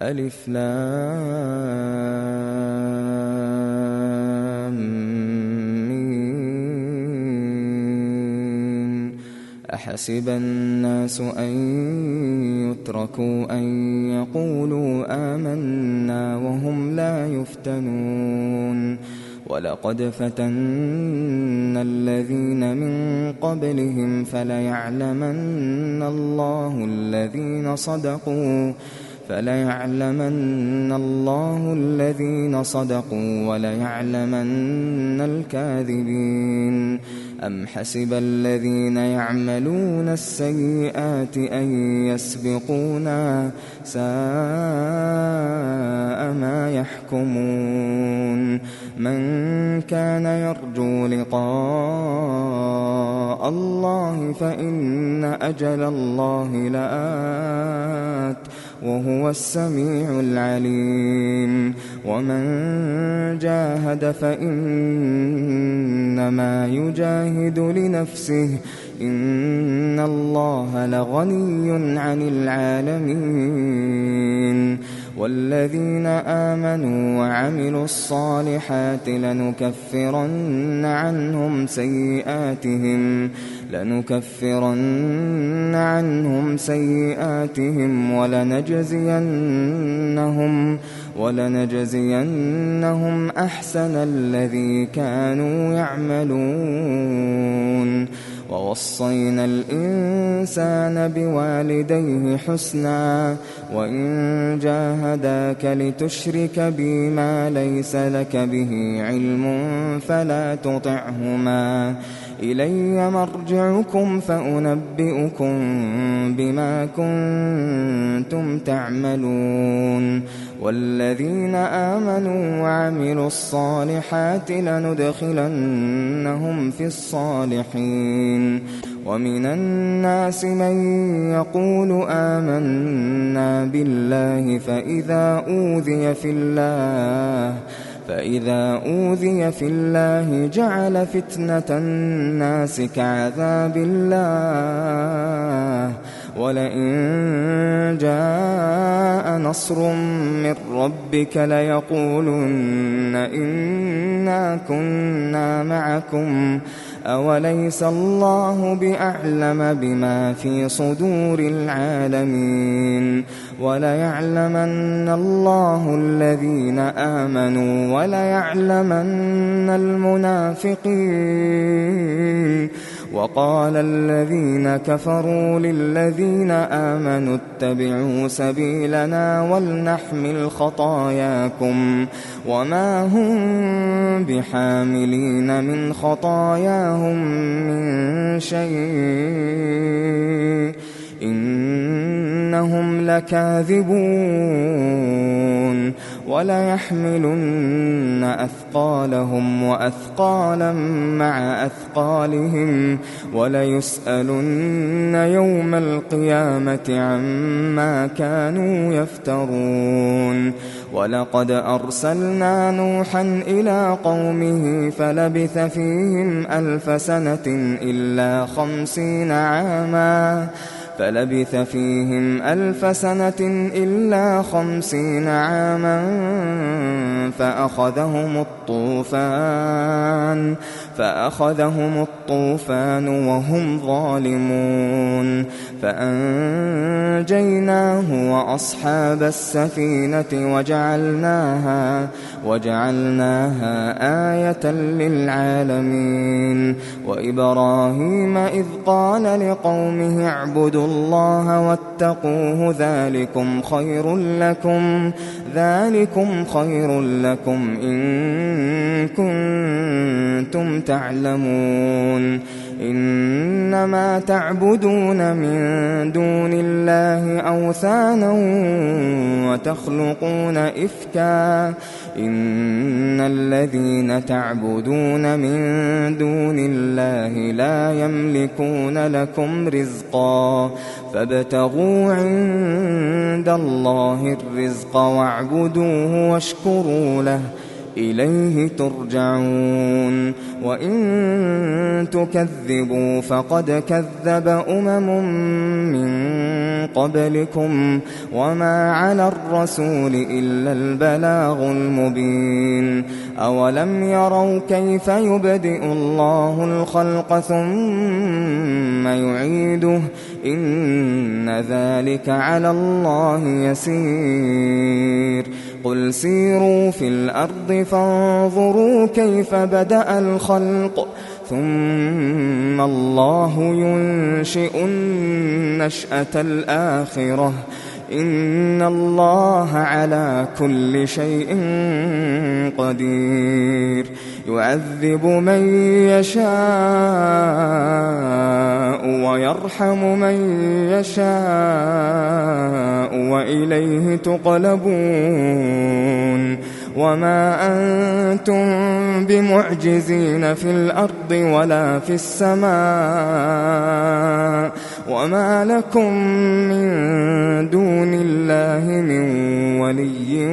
ألف لام ميم. أحسب الناس أن يتركوا أن يقولوا آمنا وهم لا يفتنون ولقد فتنا الذين من قبلهم فليعلمن الله الذين صدقوا وليعلمن الكاذبين. أم حسب الذين يعملون السيئات أن يسبقونا ساء ما يحكمون. من كان يرجو لقاء الله فإن أجل الله لآت وهو السميع العليم. ومن جاهد فإنما يجاهد لنفسه إن الله لغني عن العالمين. والذين آمنوا وعملوا الصالحات لنكفرن عنهم سيئاتهم ولنجزينهم أحسن الذي كانوا يعملون. ووصينا الإنسان بوالديه حسنا وإن جاهداك لتشرك بي ما ليس لك به علم فلا تطعهما إلي مرجعكم فأنبئكم بما كنتم تعملون. والذين آمنوا وعملوا الصالحات لندخلنهم في الصالحين. ومن الناس من يقول آمنا بالله فإذا أوذي في الله جعل فتنة الناس كعذاب الله ولئن جاء نصر من ربك ليقولن إنا كنا معكم أوليس الله بأعلم بما في صدور العالمين. وليعلمن الله الذين آمنوا وليعلمن المنافقين. وقال الذين كفروا للذين آمنوا اتبعوا سبيلنا ولنحمل خطاياكم وما هم بحاملين من خطاياهم من شيء إنهم لكاذبون. وليحملن أثقالهم وأثقالا مع أثقالهم وليسألن يوم القيامة عما كانوا يفترون. ولقد أرسلنا نوحا إلى قومه فلبث فيهم ألف سنة إلا 50 عاما فأخذهم الطوفان وهم ظالمون فأنجيناه وأصحاب السفينة وجعلناها آية للعالمين. وإبراهيم إذ قال لقومه اعبدوا الله واتقوه ذلكم خير لكم إن كنتم تعلمون. إنما تعبدون من دون الله أوثانا وتخلقون إفكا إن الذين تعبدون من دون الله لا يملكون لكم رزقا فابتغوا عند الله الرزق واعبدوه واشكروا له إليه ترجعون وإن تكذبوا فقد كذب من قبلكم وما على الرسول إلا البلاغ المبين أولم يروا كيف يبدئ الله الخلق ثم يعيده إن ذلك على الله يسير قل سيروا في الأرض فانظروا كيف بدأ الخلق ثم الله ينشئ النشأة الآخرة إن الله على كل شيء قدير يعذب من يشاء ويرحم من يشاء وإليه تقلبون وما أنتم بمعجزين في الأرض ولا في السماء وما لكم من دون الله من ولي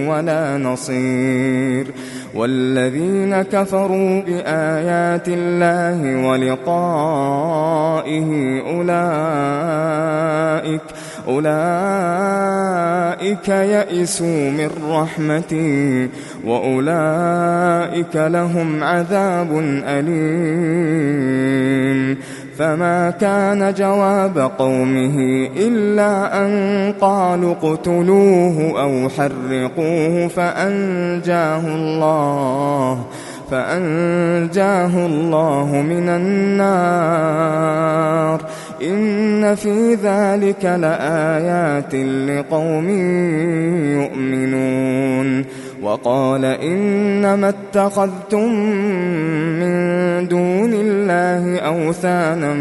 ولا نصير والذين كفروا بآيات الله ولقائه أولئك يئسوا من رحمتي وأولئك لهم عذاب أليم فما كان جواب قومه إلا أن قالوا اقتلوه أو حرقوه فأنجاه الله من النار إن في ذلك لآيات لقوم يؤمنون وقال إنما اتخذتم من دون الله أوثانا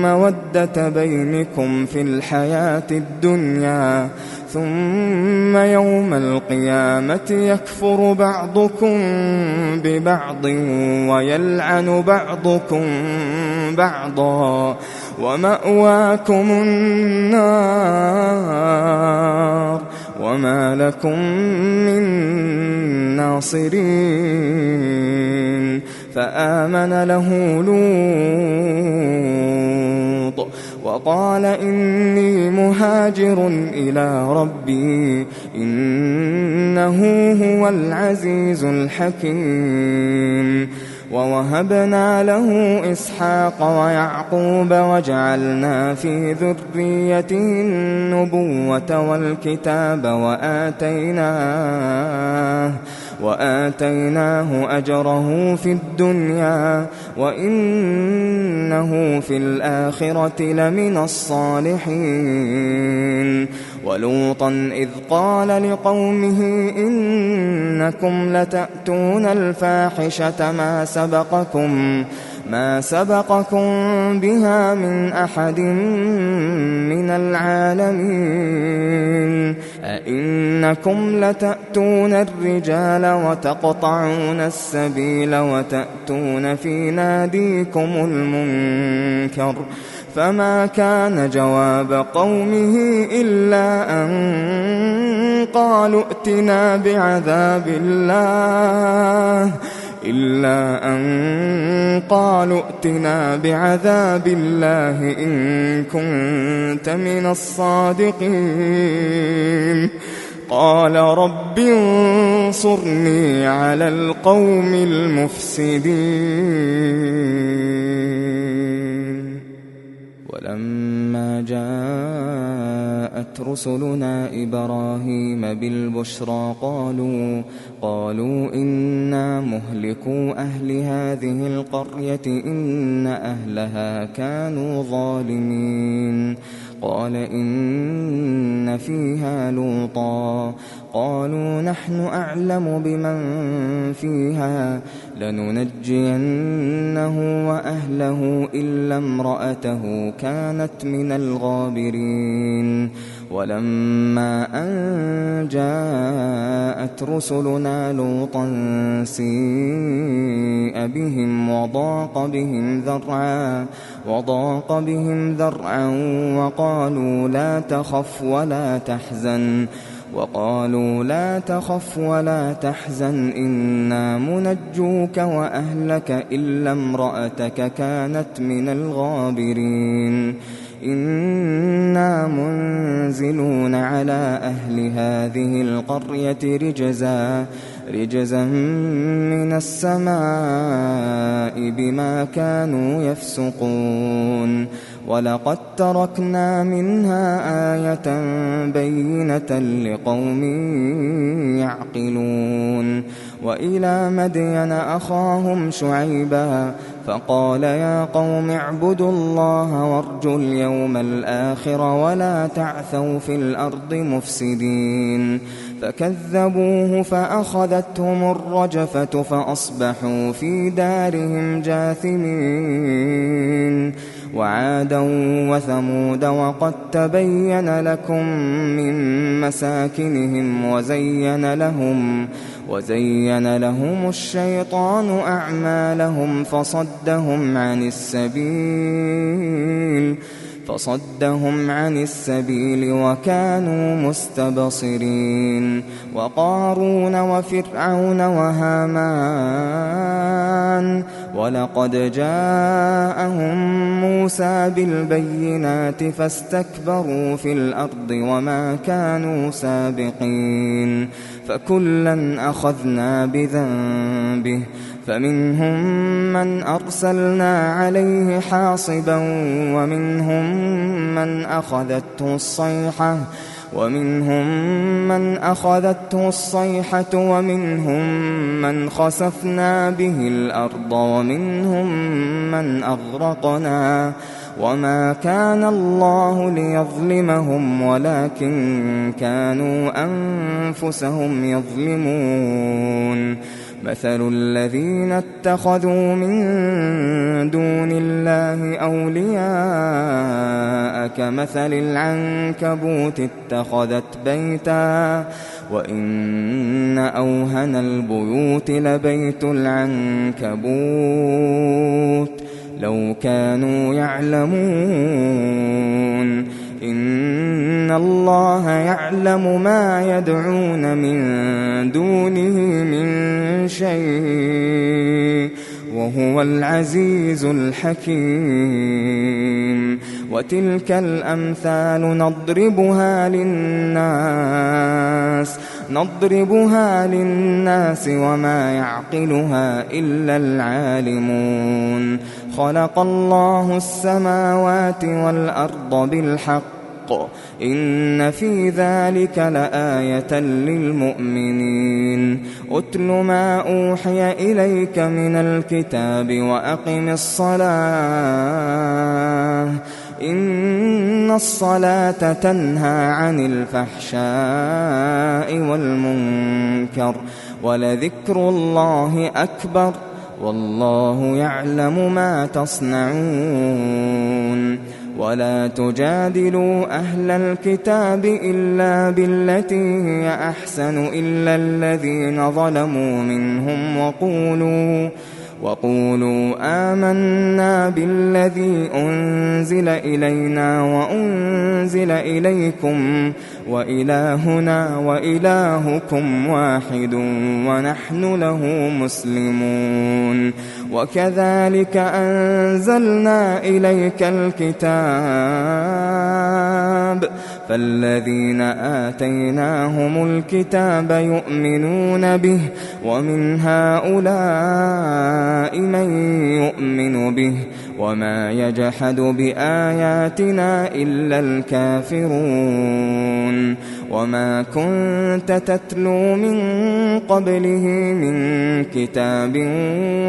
مودة بينكم في الحياة الدنيا ثم يوم القيامة يكفر بعضكم ببعض ويلعن بعضكم بعضا ومأواكم النار وما لكم من ناصرين فآمن له لوط وقال إني مهاجر إلى ربي إنه هو العزيز الحكيم ووهبنا له إسحاق ويعقوب وجعلنا في ذريته النبوة والكتاب وآتيناه أجره في الدنيا وإنه في الآخرة لمن الصالحين ولوطا إذ قال لقومه إنكم لتأتون الفاحشة ما سبقكم بها من أحد من العالمين أئنكم لتأتون الرجال وتقطعون السبيل وتأتون في ناديكم المنكر فما كان جواب قومه إلا أن قالوا ائتنا بعذاب الله إن كنت من الصادقين قال رب انصرني على القوم المفسدين ولما جاءت رسلنا إبراهيم بالبشرى قالوا إنا مهلكو أهل هذه القرية إن أهلها كانوا ظالمين قال إن فيها لوطا قالوا نحن أعلم بمن فيها لننجينه وأهله إلا امرأته كانت من الغابرين. ولما أن جاءت رسلنا لوطا سيء بهم وضاق بهم ذرعا وقالوا لا تخف ولا تحزن إنا منجوك وأهلك إلا امرأتك كانت من الغابرين. إنا منزلون على أهل هذه القرية رجزا من السماء بما كانوا يفسقون. ولقد تركنا منها آية بينة لقوم يعقلون. وإلى مدين أخاهم شعيبا فقال يا قوم اعبدوا الله وارجوا اليوم الآخر ولا تعثوا في الأرض مفسدين. فكذبوه فأخذتهم الرجفة فأصبحوا في دارهم جاثمين. وعادا وثمود وقد تبين لكم من مساكنهم وزين لهم الشيطان أعمالهم فصدهم عن السبيل وكانوا مستبصرين. وقارون وفرعون وهامان ولقد جاءهم موسى بالبينات فاستكبروا في الأرض وما كانوا سابقين. فكلا أخذنا بذنبه فمنهم من أرسلنا عليه حاصبا ومنهم من أخذته الصيحة ومنهم من خسفنا به الأرض ومنهم من أغرقنا. وما كان الله ليظلمهم ولكن كانوا أنفسهم يظلمون. مثل الذين اتخذوا من دون الله أولياء كمثل العنكبوت اتخذت بيتا وإن أوهن البيوت لبيت العنكبوت لو كانوا يعلمون. إن الله يعلم ما يدعون من دونه من شيء وهو العزيز الحكيم. وتلك الأمثال نضربها للناس وما يعقلها إلا العالمون. خلق الله السماوات والأرض بالحق إن في ذلك لآية للمؤمنين. أتل ما أوحي إليك من الكتاب وأقم الصلاة إن الصلاة تنهى عن الفحشاء والمنكر ولذكر الله أكبر والله يعلم ما تصنعون. ولا تجادلوا أهل الكتاب إلا بالتي هي أحسن إلا الذين ظلموا منهم وقولوا آمنا بالذي أنزل إلينا وأنزل إليكم وإلهنا وإلهكم واحد ونحن له مسلمون. وكذلك أنزلنا إليك الكتاب فالذين آتيناهم الكتاب يؤمنون به ومن هؤلاء من يؤمن به وما يجحد بآياتنا إلا الكافرون. وما كنت تتلو من قبله من كتاب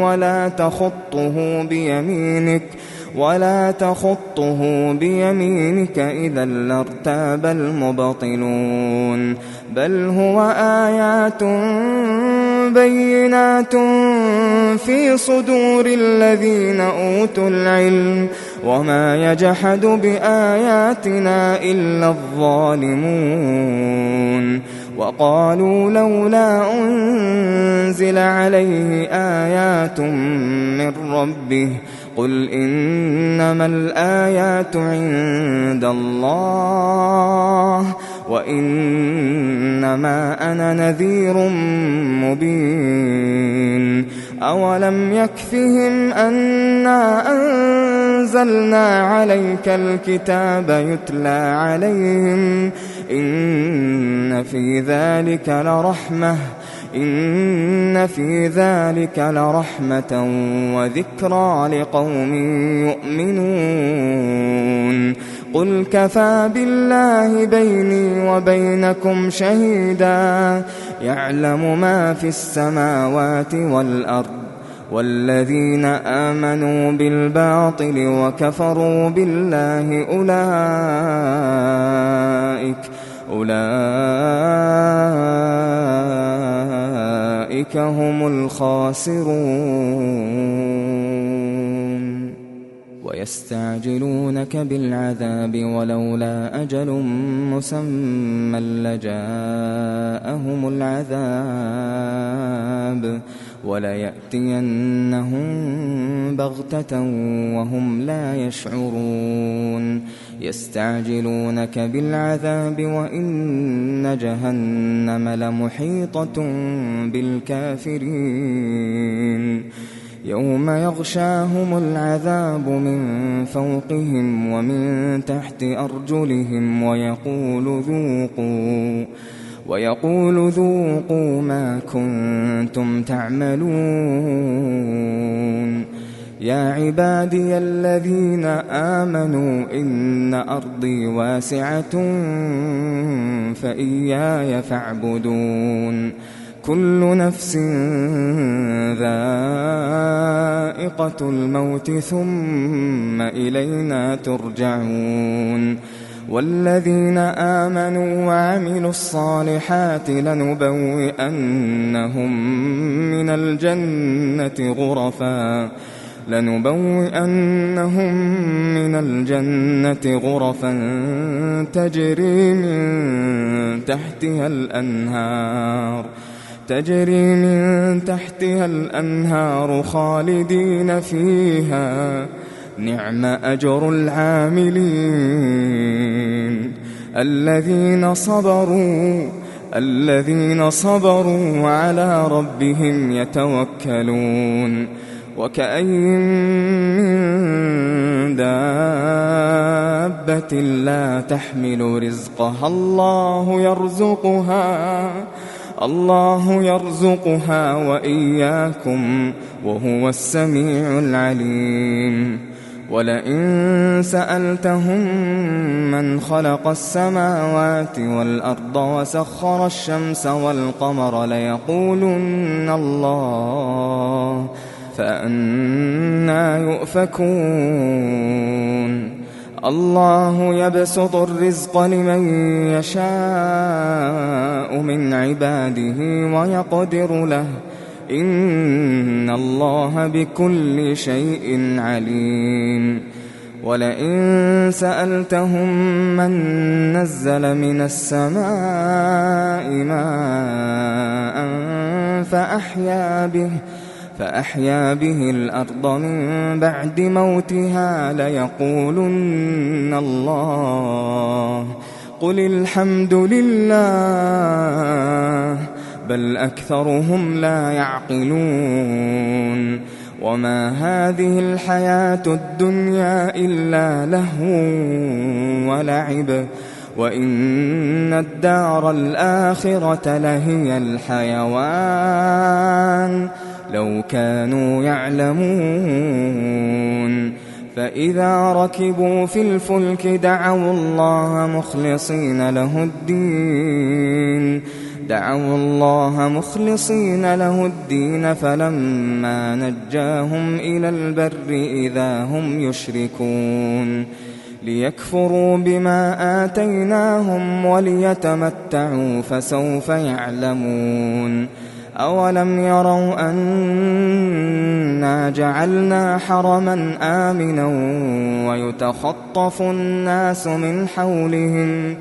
ولا تخطه بيمينك إذا لارتاب المبطلون. بل هو آيات بينات في صدور الذين أوتوا العلم وما يجحد بآياتنا إلا الظالمون وقالوا لولا أنزل عليه آيات من ربه قل إنما الآيات عند الله وإنما أنا نذير مبين أولم يكفهم أنا أنزلنا عليك الكتاب يتلى عليهم إن في ذلك لرحمة وذكرى لقوم يؤمنون قل كفى بالله بيني وبينكم شهيدا يعلم ما في السماوات والأرض والذين آمنوا بالباطل وكفروا بالله أولئك هم الخاسرون ويستعجلونك بالعذاب ولولا أجل مسمى لجاءهم العذاب وليأتينهم بغتة وهم لا يشعرون يستعجلونك بالعذاب وإن جهنم لمحيطة بالكافرين يوم يغشاهم العذاب من فوقهم ومن تحت أرجلهم ويقول ذوقوا ما كنتم تعملون يا عبادي الذين آمنوا إن أرضي واسعة فإياي فاعبدون كل نفس ذائقة الموت ثم إلينا ترجعون والذين آمنوا وعملوا الصالحات لنبوئنهم من الجنة غرفا تجري من تحتها الأنهار خالدين فيها نعم أجر العاملين الذين صبروا وعلى ربهم يتوكلون وكأين من دابة لا تحمل رزقها الله يرزقها وإياكم وهو السميع العليم ولئن سألتهم من خلق السماوات والأرض وسخر الشمس والقمر ليقولن الله فأنى يؤفكون الله يبسط الرزق لمن يشاء من عباده ويقدر له إن الله بكل شيء عليم ولئن سألتهم من نزل من السماء ماء فأحيا به الأرض من بعد موتها ليقولن الله قل الحمد لله بل أكثرهم لا يعقلون وما هذه الحياة الدنيا إلا لهو ولعب وإن الدار الآخرة لهي الحيوان لو كانوا يعلمون فإذا ركبوا في الفلك دعوا الله مخلصين له الدين فلما نجاهم إلى البر إذا هم يشركون ليكفروا بما آتيناهم وليتمتعوا فسوف يعلمون أولم يروا أنا جعلنا حرما آمنا ويتخطف الناس من حولهم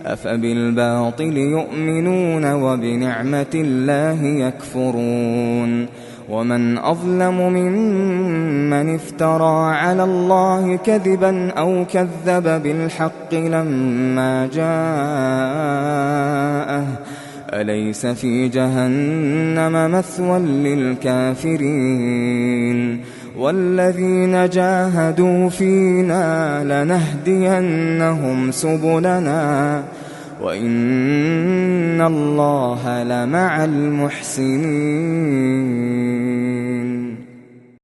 أفبالباطل يؤمنون وبنعمة الله يكفرون ومن أظلم ممن افترى على الله كذبا أو كذب بالحق لما جاءه أليس في جهنم مثوى للكافرين والذين جاهدوا فينا لنهدينهم سبلنا وإن الله لمع المحسنين